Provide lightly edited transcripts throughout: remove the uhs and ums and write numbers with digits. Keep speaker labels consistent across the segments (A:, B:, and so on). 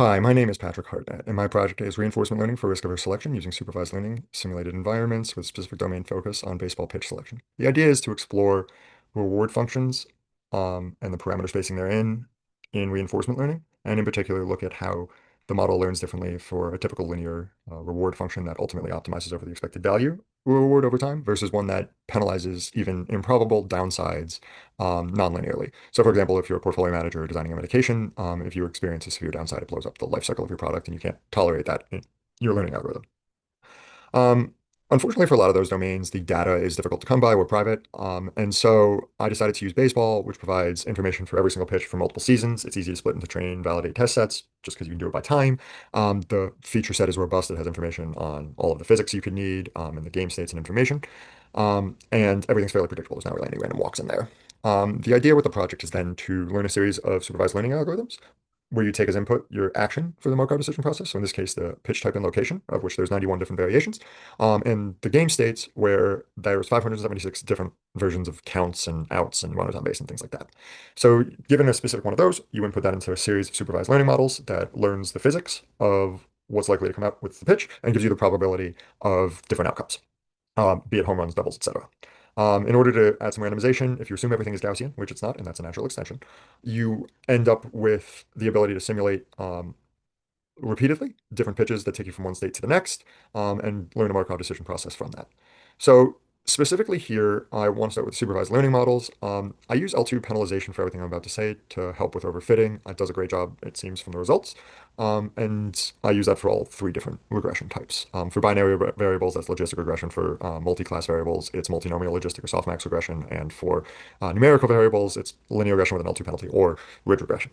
A: Hi, my name is Patrick Hartnett, and my project is reinforcement learning for risk-averse selection using supervised learning simulated environments with specific domain focus on baseball pitch selection. The idea is to explore reward functions and the parameter spacing therein in reinforcement learning, and in particular look at how the model learns differently for a typical linear reward function that ultimately optimizes over the expected value reward over time versus one that penalizes even improbable downsides non-linearly. So for example, if you're a portfolio manager designing a medication, if you experience a severe downside, it blows up the life cycle of your product and you can't tolerate that in your learning algorithm. Um, Unfortunately, for a lot of those domains, the data is difficult to come by. We're private. And so I decided to use baseball, which provides information for every single pitch for multiple seasons. It's easy to split into train, validate test sets just because you can do it by time. The feature set is robust. It has information on all of the physics you could need and the game states and information. And everything's fairly predictable. There's not really any random walks in there. The idea with the project is then to learn a series of supervised learning algorithms where you take as input your action for the markup decision process. So in this case, the pitch type and location, of which there's 91 different variations. And the game states where there's 576 different versions of counts and outs and runners on base and things like that. So given a specific one of those, you input that into a series of supervised learning models that learns the physics of what's likely to come out with the pitch and gives you the probability of different outcomes, be it home runs, doubles, etc. In order to add some randomization, if you assume everything is Gaussian, which it's not, and that's a natural extension, you end up with the ability to simulate repeatedly different pitches that take you from one state to the next, and learn a Markov decision process from that. So specifically here, I want to start with supervised learning models. I use L2 penalization for everything I'm about to say to help with overfitting. It does a great job, it seems, from the results. And I use that for all three different regression types. For binary variables, that's logistic regression. For multi-class variables, it's multinomial logistic or softmax regression. And for numerical variables, it's linear regression with an L2 penalty or ridge regression.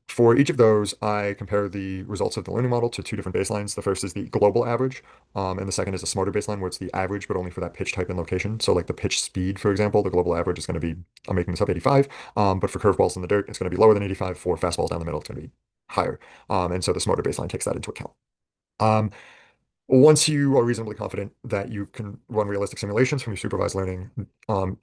A: For each of those, I compare the results of the learning model to two different baselines. The first is the global average, and the second is a smarter baseline where it's the average, but only for that pitch type and location. So like the pitch speed, for example, the global average is going to be, I'm making this up, 85. But for curveballs in the dirt, it's going to be lower than 85. For fastballs down the middle, it's going to be higher. And so the smarter baseline takes that into account. Um, Once you are reasonably confident that you can run realistic simulations from your supervised learning,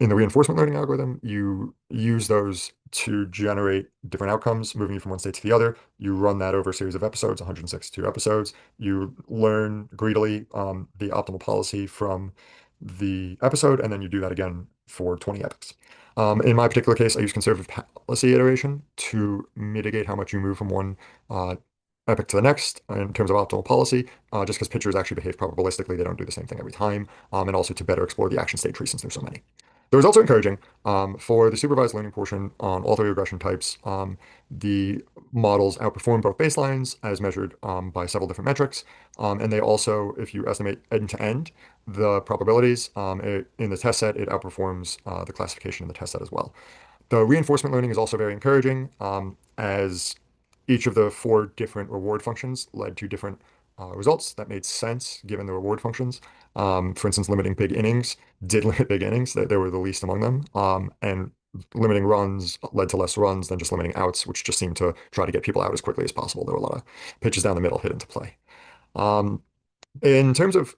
A: in the reinforcement learning algorithm, you use those to generate different outcomes, moving you from one state to the other. You run that over a series of episodes, 162 episodes. You learn greedily the optimal policy from the episode, and then you do that again for 20 epics. In my particular case, I use conservative policy iteration to mitigate how much you move from one epic to the next in terms of optimal policy, just because pitchers actually behave probabilistically. They don't do the same thing every time, and also to better explore the action state tree since there's so many. The results are encouraging. For the supervised learning portion on all three regression types, the models outperform both baselines as measured by several different metrics. And they also, if you estimate end to end, the probabilities in the test set, it outperforms the classification in the test set as well. The reinforcement learning is also very encouraging, as each of the four different reward functions led to different results that made sense given the reward functions. For instance, limiting big innings did limit big innings, that they were the least among them. And limiting runs led to less runs than just limiting outs, which just seemed to try to get people out as quickly as possible. There were a lot of pitches down the middle hit into play. Um, in terms of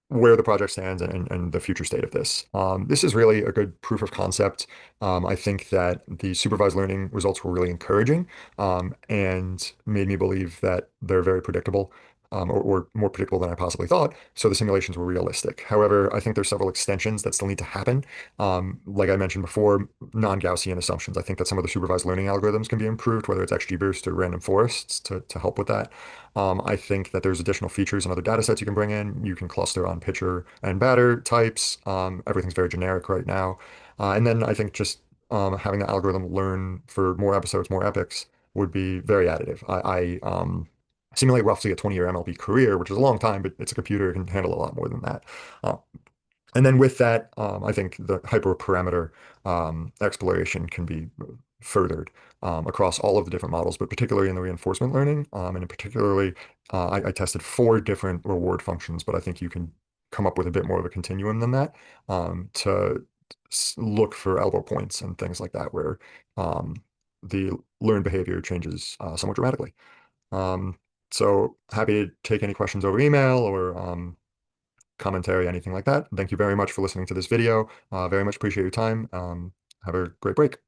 A: where the project stands and the future state of this. This is really a good proof of concept. I think that the supervised learning results were really encouraging and made me believe that they're very predictable. Or more predictable than I possibly thought. So the simulations were realistic. However, I think there's several extensions that still need to happen. Like I mentioned before, non-Gaussian assumptions. I think that some of the supervised learning algorithms can be improved, whether it's XGBoost or random forests to help with that. I think that there's additional features and other data sets you can bring in. You can cluster on pitcher and batter types. Everything's very generic right now. And then I think just having the algorithm learn for more episodes, more epics would be very additive. I simulate roughly a 20-year MLB career, which is a long time, but it's a computer, it can handle a lot more than that. Uh, and then with that, I think the hyperparameter exploration can be furthered across all of the different models, but particularly in the reinforcement learning. And particularly, I tested four different reward functions, but I think you can come up with a bit more of a continuum than that to look for elbow points and things like that, where um, the learned behavior changes somewhat dramatically. Um, so happy to take any questions over email or commentary, anything like that. Thank you very much for listening to this video. Very much appreciate your time. Have a great break.